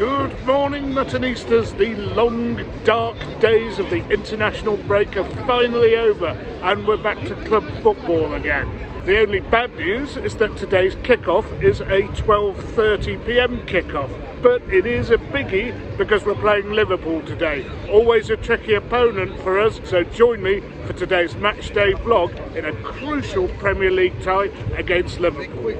Good morning, Muttonistas. The long, dark days of the international break are finally over and we're back to club football again. The only bad news is that today's kickoff is a 12:30 PM kickoff, but it is a biggie because we're playing Liverpool today. Always a tricky opponent for us, so join me for today's matchday vlog in a crucial Premier League tie against Liverpool.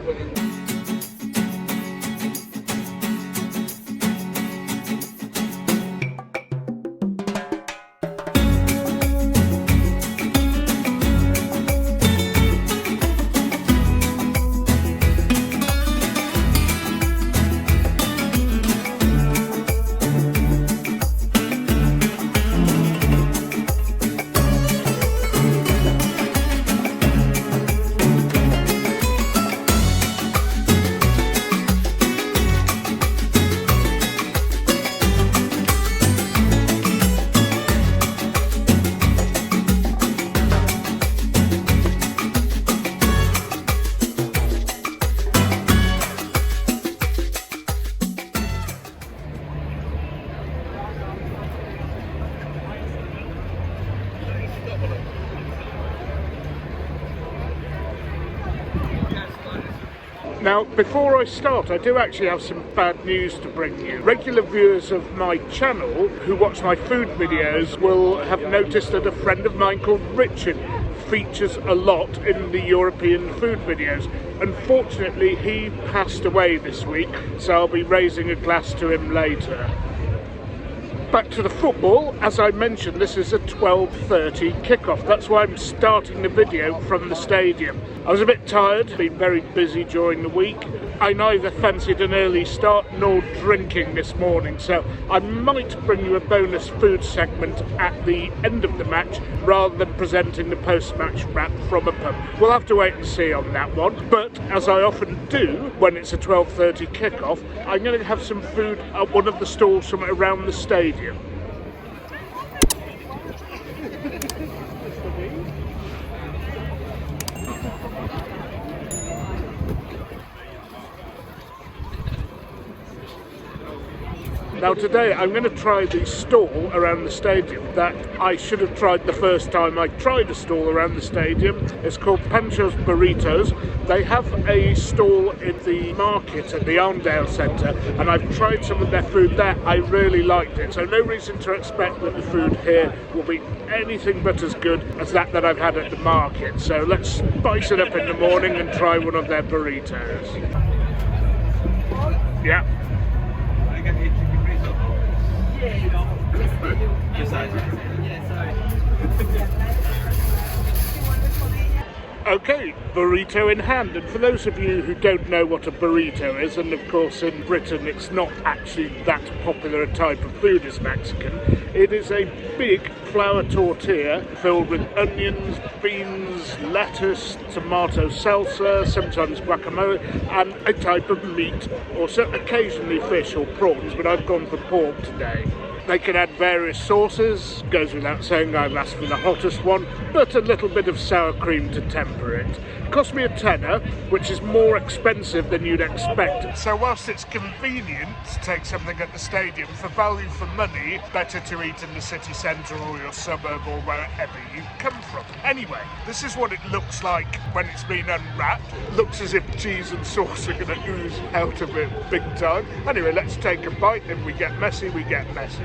Now, before I start, I do actually have some bad news to bring you. Regular viewers of my channel who watch my food videos will have noticed that a friend of mine called Richard features a lot in the European food videos. Unfortunately, he passed away this week, so I'll be raising a glass to him later. Back to the football. As I mentioned, this is a 12:30 kickoff. That's why I'm starting the video from the stadium. I was a bit tired, been very busy during the week. I neither fancied an early start nor drinking this morning, so I might bring you a bonus food segment at the end of the match rather than presenting the post-match wrap from a pub. We'll have to wait and see on that one, but as I often do when it's a 12:30 kickoff, I'm going to have some food at one of the stalls from around the stadium. Now today I'm going to try the stall around the stadium that I should have tried the first time I tried a stall around the stadium. It's called Panchos Burritos. They have a stall in the market at the Arndale Centre and I've tried some of their food there. I really liked it, so no reason to expect that the food here will be anything but as good as that I've had at the market. So let's spice it up in the morning and try one of their burritos. Yeah. Okay, burrito in hand, and for those of you who don't know what a burrito is, and of course in Britain it's not actually that popular a type of food as Mexican, it is a big flour tortilla filled with onions, beans, lettuce, tomato salsa, sometimes guacamole, and a type of meat, also occasionally fish or prawns, but I've gone for pork today. They can add various sauces, goes without saying I've asked for the hottest one, but a little bit of sour cream to temper it. It cost me £10, which is more expensive than you'd expect. So whilst it's convenient to take something at the stadium, for value for money, better to eat in the city centre or your suburb or wherever you come from. Anyway, this is what it looks like when it's been unwrapped. Looks as if cheese and sauce are going to ooze out of it big time. Anyway, let's take a bite. If we get messy, we get messy.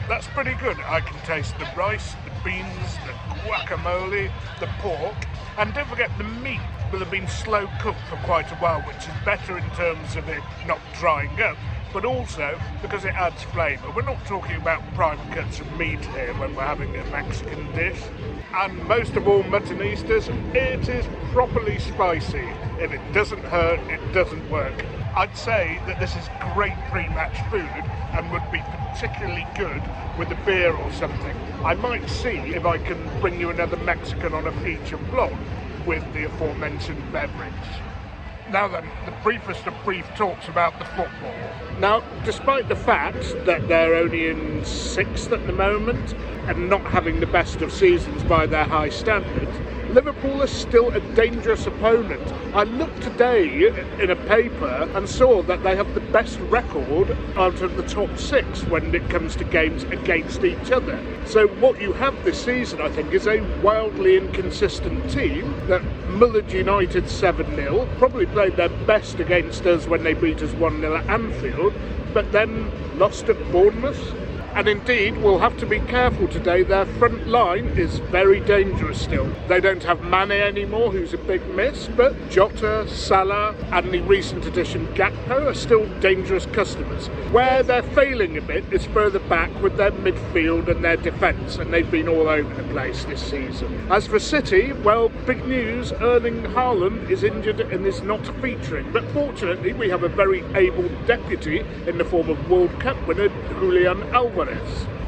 That's pretty good. I can taste the rice, the beans, the guacamole, the pork, and don't forget the meat will have been slow cooked for quite a while, which is better in terms of it not drying up, but also because it adds flavour. We're not talking about prime cuts of meat here when we're having a Mexican dish. And most of all, Muttonistas, it is properly spicy. If it doesn't hurt, it doesn't work. I'd say that this is great pre-match food and would be particularly good with a beer or something. I might see if I can bring you another Mexican on a feature vlog with the aforementioned beverage. Now then, the briefest of brief talks about the football. Now, despite the fact that they're only in 6th at the moment and not having the best of seasons by their high standards, Liverpool are still a dangerous opponent. I looked today in a paper and saw that they have the best record out of the top 6 when it comes to games against each other. So what you have this season, I think, is a wildly inconsistent team that mullered United 7-0, probably played their best against us when they beat us 1-0 at Anfield, but then lost at Bournemouth. And indeed, we'll have to be careful today. Their front line is very dangerous still. They don't have Mane anymore, who's a big miss, but Jota, Salah and the recent addition Gakpo are still dangerous customers. Where they're failing a bit is further back with their midfield and their defence, and they've been all over the place this season. As for City, well, big news, Erling Haaland is injured and is not featuring, but fortunately we have a very able deputy in the form of World Cup winner Julian Alvarez.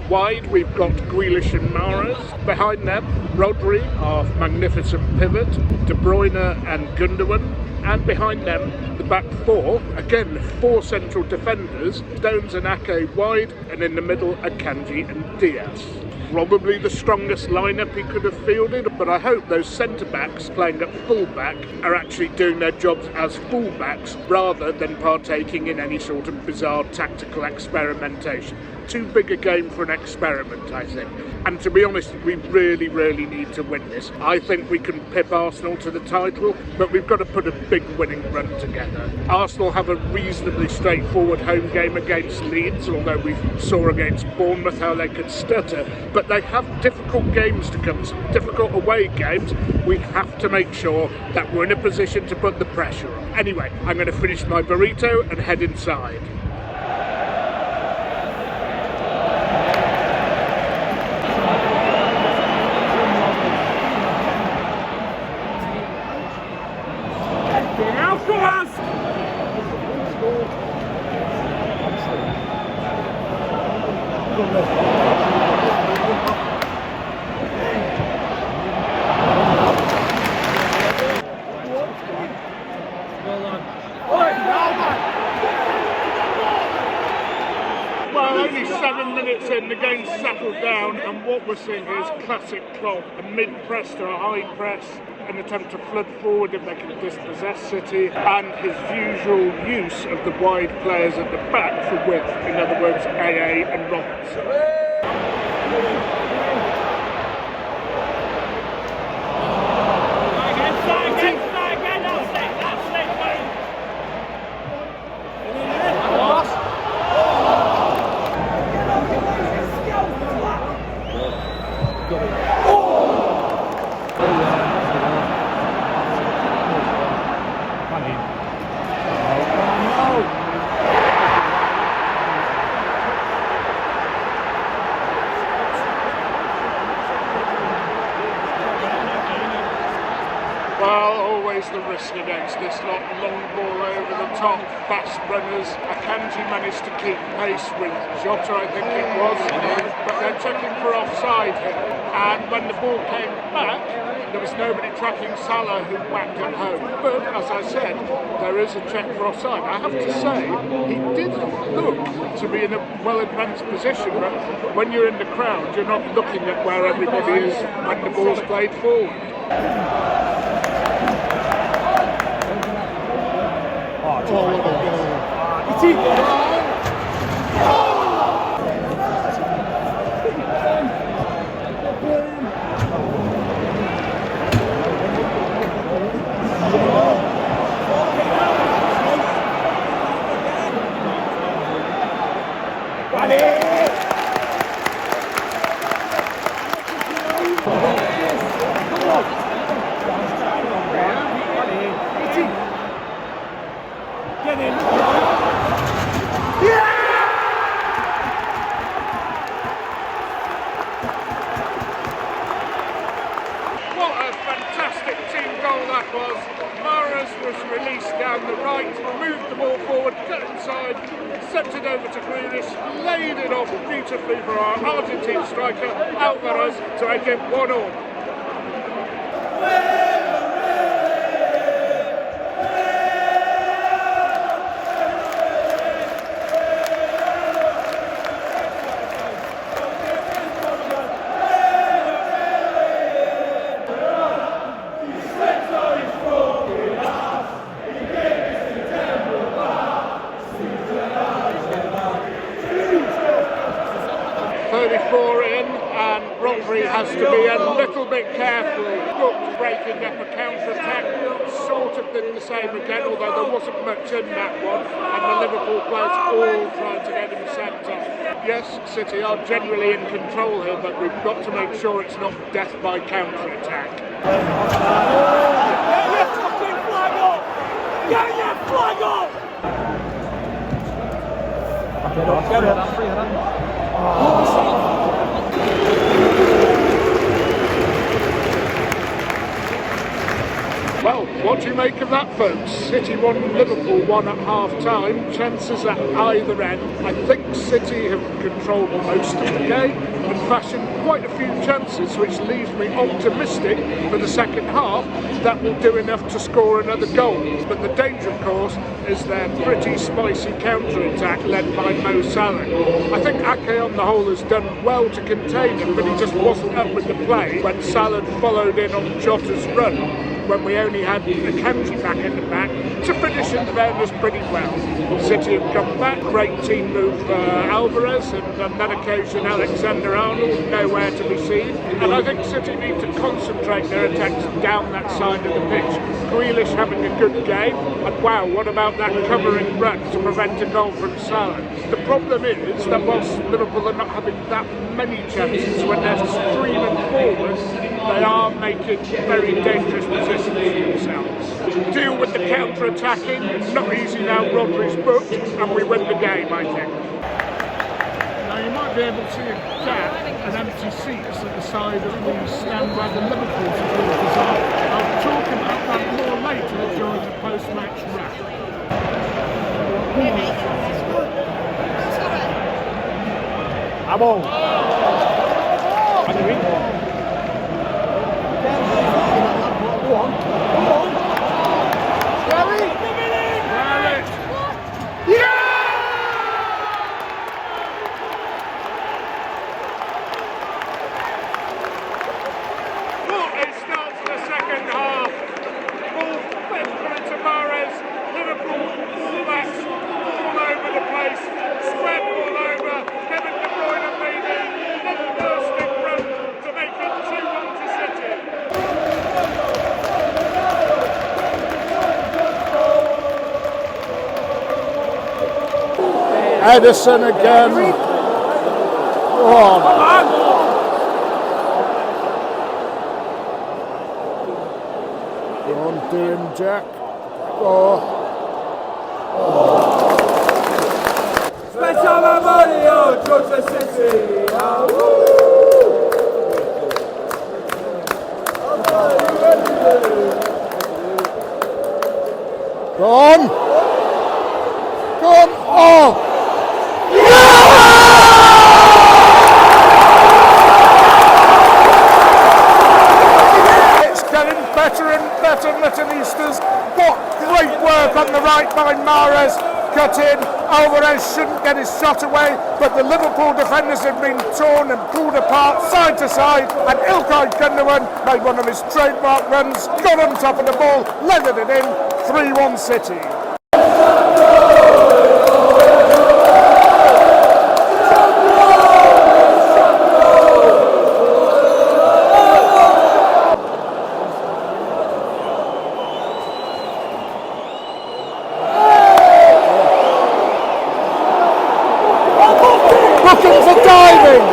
Wide, we've got Grealish and Mahrez. Behind them, Rodri, our magnificent pivot, De Bruyne and Gundogan. And behind them, the back 4, again 4 central defenders, Stones and Ake wide, and in the middle, Akanji and Diaz. Probably the strongest lineup he could have fielded, but I hope those centre-backs playing at full-back are actually doing their jobs as full-backs rather than partaking in any sort of bizarre tactical experimentation. Too big a game for an experiment, I think. And to be honest, we really, really need to win this. I think we can pip Arsenal to the title, but we've got to put a big winning run together. Arsenal have a reasonably straightforward home game against Leeds, although we saw against Bournemouth how they could stutter. But they have difficult games to come, some difficult away games. We have to make sure that we're in a position to put the pressure on. Anyway, I'm going to finish my burrito and head inside. Well, only 7 minutes in, the game's settled down, and what we're seeing here is classic Klopp, a mid-press to a high press, an attempt to flood forward if they can dispossess City, and his usual use of the wide players at the back for width, in other words, AA and Robertson. Well, always the risk against this lot. Long ball over the top, fast runners. Akanji managed to keep pace with Jota, I think it was, but they're checking for offside here. And when the ball came back, there was nobody tracking Salah, who whacked it home. But as I said, there is a check for offside. I have to say, he did look to be in a well-advanced position, but when you're in the crowd, you're not looking at where everybody is when the ball's played forward. Mahrez was released down the right, moved the ball forward, cut inside, sent it over to Grealish, laid it off beautifully for our Argentine striker Alvarez to make it 1-1. has to be a little bit careful. Looked breaking up a counter-attack, sort of did the same again, although there wasn't much in that one, and the Liverpool players all trying to get him sent off. Yes, City are generally in control here, but we've got to make sure it's not death by counter-attack. Get your fucking flag up! Get your flag up! Get it. Well, what do you make of that, folks? City 1, Liverpool 1 at half-time. Chances at either end. I think City have controlled most of the game and fashioned quite a few chances, which leaves me optimistic for the second half that will do enough to score another goal. But the danger, of course, is their pretty spicy counter-attack led by Mo Salah. I think Ake on the whole has done well to contain him, but he just wasn't up with the play when Salah followed in on Jota's run, when we only had Akanji back in the back, to finish in fairness pretty well. City have come back, great team move for Alvarez, and on that occasion Alexander-Arnold nowhere to be seen. And I think City need to concentrate their attacks down that side of the pitch. Grealish having a good game, and wow, what about that covering run to prevent a goal from Salah? The problem is that whilst Liverpool are not having that many chances, when they're streaming forward, they are making very dangerous positions for themselves. Deal with the counter-attacking, not easy now, Rodri's booked, and we win the game, I think. Now you might be able to see a gap and empty seats at the side of the stand where the Liverpool supporters are. I'll talk about that more later during the post-match wrap. I'm on. Go on. Gary! Yeah! What a start to the second half. Ball fed to Mahrez. Liverpool fullbacks all over the place. Spread all over. Kevin De Bruyne leading. Then burst in front to make it 2-1 to City. Edison again. Oh. Go on, Dean Jack. Oh. Special Mario, Georgia City. Go on. Go on. Oh. It's getting better and better, Muttonistas. What great work on the right by Mahrez. Cut in. Alvarez shouldn't get his shot away, but the Liverpool defenders have been torn and pulled apart side to side, and Ilkay Gundogan made one of his trademark runs, got on top of the ball, levered it in, 3-1 City. Looking for diving.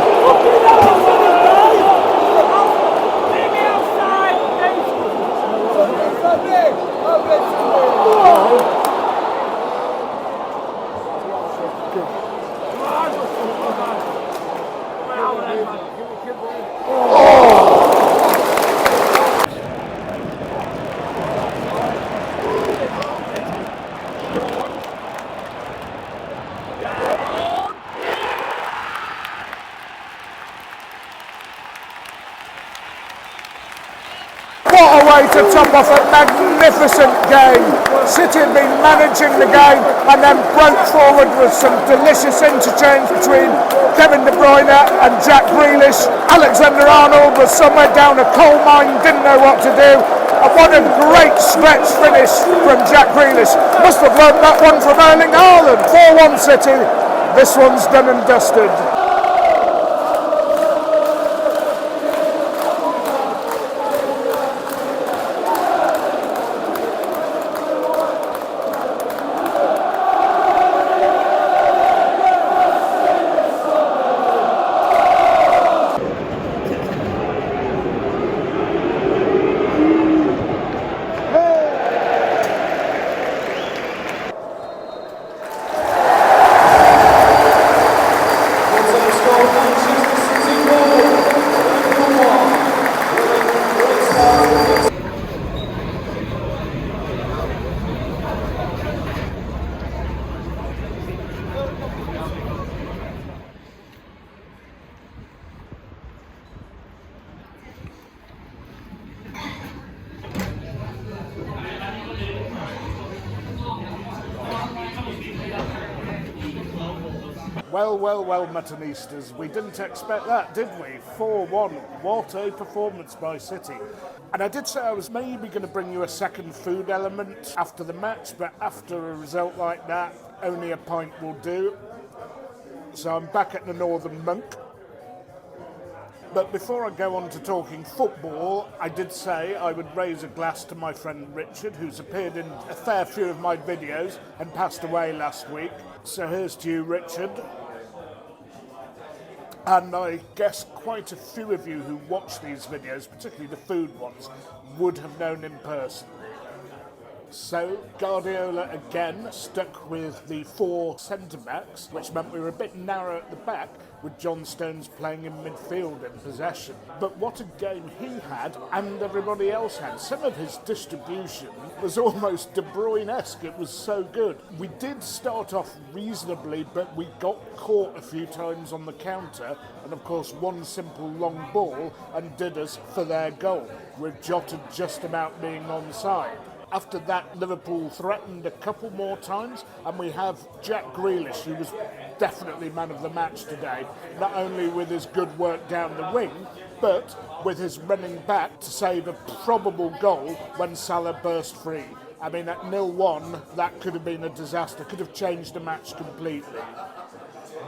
What a way to top off a magnificent game. City had been managing the game and then broke forward with some delicious interchange between Kevin De Bruyne and Jack Grealish. Alexander-Arnold was somewhere down a coal mine, didn't know what to do. And what a great stretch finish from Jack Grealish. Must have learned that one from Erling Haaland. 4-1 City. This one's done and dusted. Well, well, well, Muttonistas, we didn't expect that, did we? 4-1. What a performance by City. And I did say I was maybe going to bring you a second food element after the match, but after a result like that, only a pint will do. So I'm back at the Northern Monk. But before I go on to talking football, I did say I would raise a glass to my friend Richard, who's appeared in a fair few of my videos and passed away last week. So here's to you, Richard. And I guess quite a few of you who watch these videos, particularly the food ones, would have known him personally. So Guardiola again stuck with the 4 centre-backs, which meant we were a bit narrow at the back, with John Stones playing in midfield in possession. But what a game he had, and everybody else had. Some of his distribution was almost De Bruyne-esque. It was so good. We did start off reasonably, but we got caught a few times on the counter, and of course one simple long ball undid us for their goal, with Jota just about being onside. After that, Liverpool threatened a couple more times, and we have Jack Grealish, who was definitely man of the match today, not only with his good work down the wing, but with his running back to save a probable goal when Salah burst free. I mean, at 0-1, that could have been a disaster, could have changed the match completely.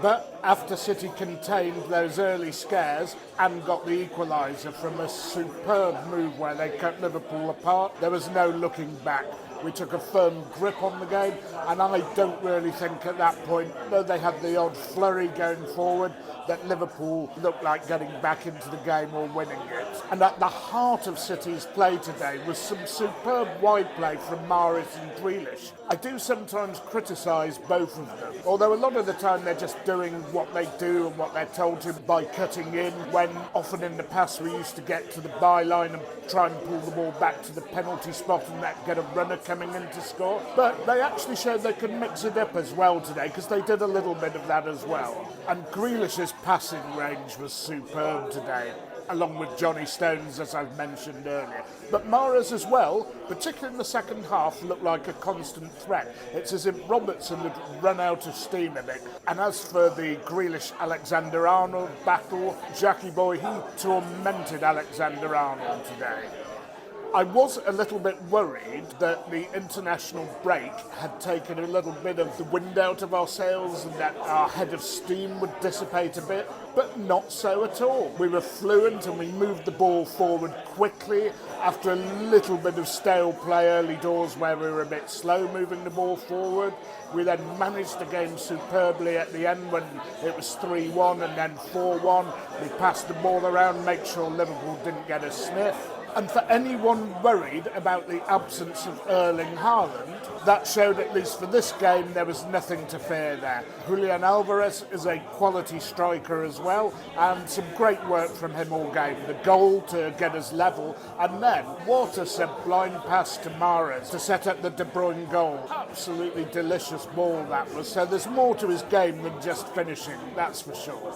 But after City contained those early scares and got the equaliser from a superb move where they cut Liverpool apart, there was no looking back. We took a firm grip on the game, and I don't really think at that point, though they had the odd flurry going forward, that Liverpool looked like getting back into the game or winning it. And at the heart of City's play today was some superb wide play from Mahrez and Grealish. I do sometimes criticise both of them, although a lot of the time they're just doing what they do and what they're told to by cutting in, when often in the past we used to get to the byline and try and pull the ball back to the penalty spot and that get a runner coming in to score. But they actually showed they could mix it up as well today, because they did a little bit of that as well. And Grealish's passing range was superb today, along with Johnny Stones, as I've mentioned earlier. But Mahrez as well, particularly in the second half, looked like a constant threat. It's as if Robertson had run out of steam a bit. And as for the Grealish-Alexander-Arnold battle, Jackie boy, he tormented Alexander-Arnold today. I was a little bit worried that the international break had taken a little bit of the wind out of our sails and that our head of steam would dissipate a bit, but not so at all. We were fluent and we moved the ball forward quickly after a little bit of stale play early doors where we were a bit slow moving the ball forward. We then managed the game superbly at the end when it was 3-1 and then 4-1. We passed the ball around, make sure Liverpool didn't get a sniff. And for anyone worried about the absence of Erling Haaland, that showed, at least for this game, there was nothing to fear there. Julian Alvarez is a quality striker as well, and some great work from him all game. The goal to get us level, and then what a sublime pass to Mahrez to set up the De Bruyne goal. Absolutely delicious ball that was. So there's more to his game than just finishing, that's for sure.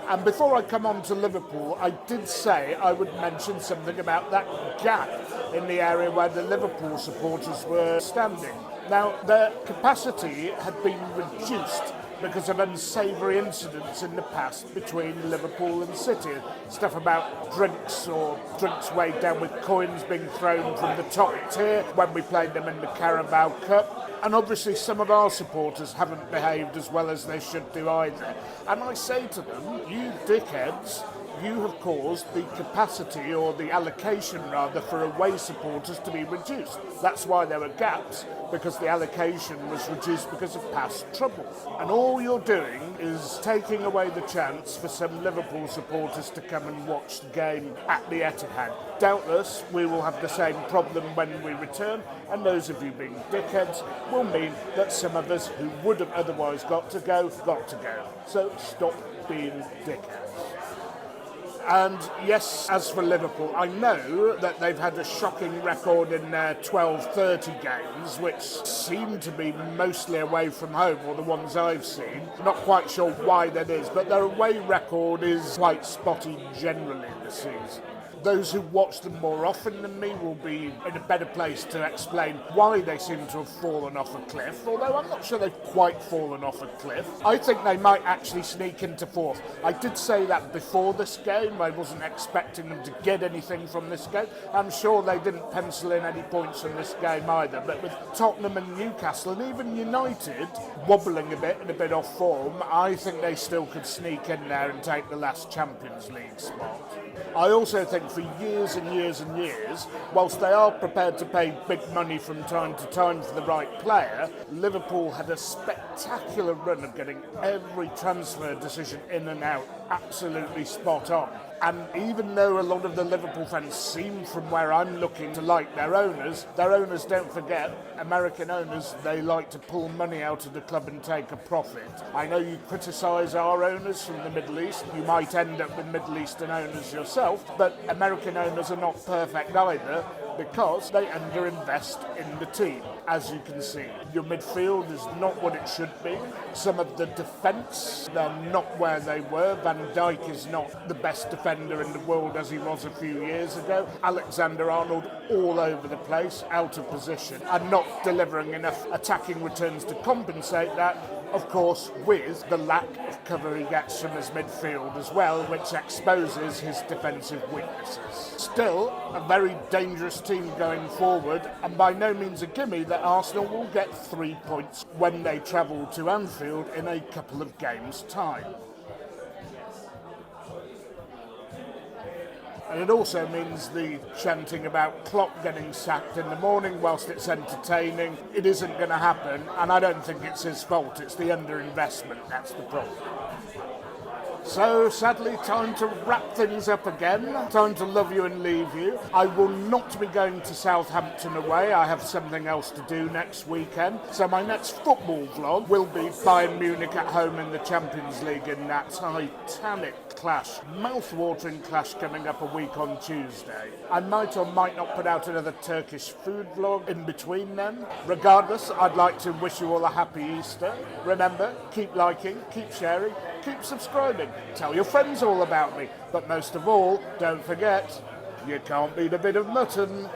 And before I come on to Liverpool, I did say I would mention something about that gap in the area where the Liverpool supporters were standing. Now, their capacity had been reduced because of unsavoury incidents in the past between Liverpool and City. Stuff about drinks or drinks weighed down with coins being thrown from the top tier when we played them in the Carabao Cup. And obviously some of our supporters haven't behaved as well as they should do either. And I say to them, you dickheads, you have caused the capacity, or the allocation rather, for away supporters to be reduced. That's why there were gaps, because the allocation was reduced because of past trouble. And all you're doing is taking away the chance for some Liverpool supporters to come and watch the game at the Etihad. Doubtless we will have the same problem when we return, and those of you being dickheads will mean that some of us who would have otherwise got to go. So stop being dickheads. And yes, as for Liverpool, I know that they've had a shocking record in their 12-30 games, which seem to be mostly away from home, or the ones I've seen. Not quite sure why that is, but their away record is quite spotty generally this season. Those who watch them more often than me will be in a better place to explain why they seem to have fallen off a cliff, although I'm not sure they've quite fallen off a cliff. I think they might actually sneak into fourth. I did say that before this game. I wasn't expecting them to get anything from this game. I'm sure they didn't pencil in any points from this game either, but with Tottenham and Newcastle and even United wobbling a bit and a bit off form, I think they still could sneak in there and take the last Champions League spot. I also think for years and years and years, whilst they are prepared to pay big money from time to time for the right player, Liverpool had a spectacular run of getting every transfer decision in and out absolutely spot on. And even though a lot of the Liverpool fans seem, from where I'm looking, to like their owners, don't forget, American owners, they like to pull money out of the club and take a profit. I know you criticise our owners from the Middle East, you might end up with Middle Eastern owners yourself, but American owners are not perfect either, because they underinvest in the team, as you can see. Your midfield is not what it should be. Some of the defence, they're not where they were. Van Dijk is not the best defender in the world as he was a few years ago. Alexander-Arnold all over the place, out of position, and not delivering enough attacking returns to compensate that. Of course, with the lack of cover he gets from his midfield as well, which exposes his defensive weaknesses. Still, a very dangerous team going forward, and by no means a gimme that Arsenal will get 3 points when they travel to Anfield in a couple of games' time. And it also means the chanting about Klopp getting sacked in the morning, whilst it's entertaining, it isn't going to happen, and I don't think it's his fault, it's the underinvestment, that's the problem. So, sadly, time to wrap things up again. Time to love you and leave you. I will not be going to Southampton away. I have something else to do next weekend. So my next football vlog will be Bayern Munich at home in the Champions League in that titanic clash, mouth-watering clash coming up a week on Tuesday. I might or might not put out another Turkish food vlog in between then. Regardless, I'd like to wish you all a happy Easter. Remember, keep liking, keep sharing, keep subscribing. Tell your friends all about me. But most of all, don't forget, you can't beat a bit of mutton.